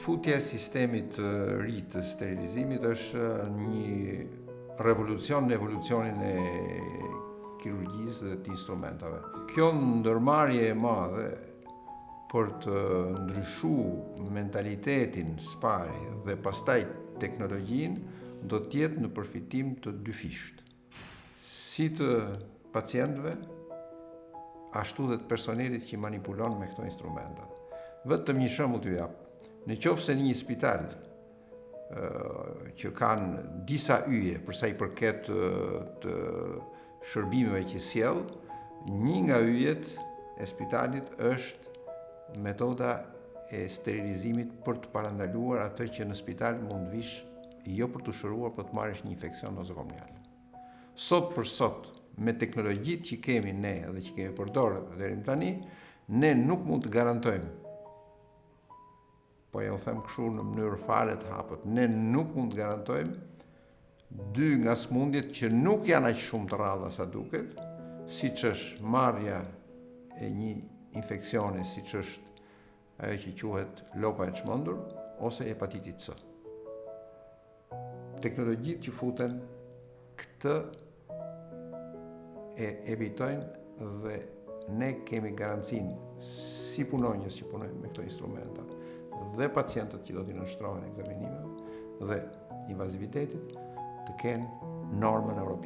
Rifutja e sistemit të ri të sterilizimit është një revolucion në evolucionin e kirurgjisë dhe të instrumentave. Kjo ndërmarrje e madhe për të ndryshuar mentalitetin spari dhe pastaj teknologjinë do të jetë në përfitim të dyfisht. Si të pacientëve, ashtu dhe të personelit që manipulon me këto instrumenta. Vetëm një shembull t'ju jap. Në qoftë se një spital që kanë disa yje për sa i përket të shërbimeve që sjell, një nga yjet e spitalit është metoda e sterilizimit për të parandaluar atë që në spital mund vish jo për të shëruar, por të marrësh një infeksion nosokomial. Sot për sot, me teknologjitë që kemi ne dhe që kemi përdorur deri më tani, ne nuk mund të garantojmë, po ja u them kështu në mënyrë fare të hapët, ne nuk mund të garantojmë dy nga smundjet që nuk janë aq shumë të rralla sa duket, siç është marrja e një infeksioni, siç është ajo që quhet lopa e çmendur ose hepatiti C. Teknologjitë që futen këtë e evitojnë dhe ne kemi garancinë si punonjës që punojnë me këto instrumenta dhe pacientët që do t'i nënshtrohen ekzaminimeve dhe invazivitetit të kenë normën europiane.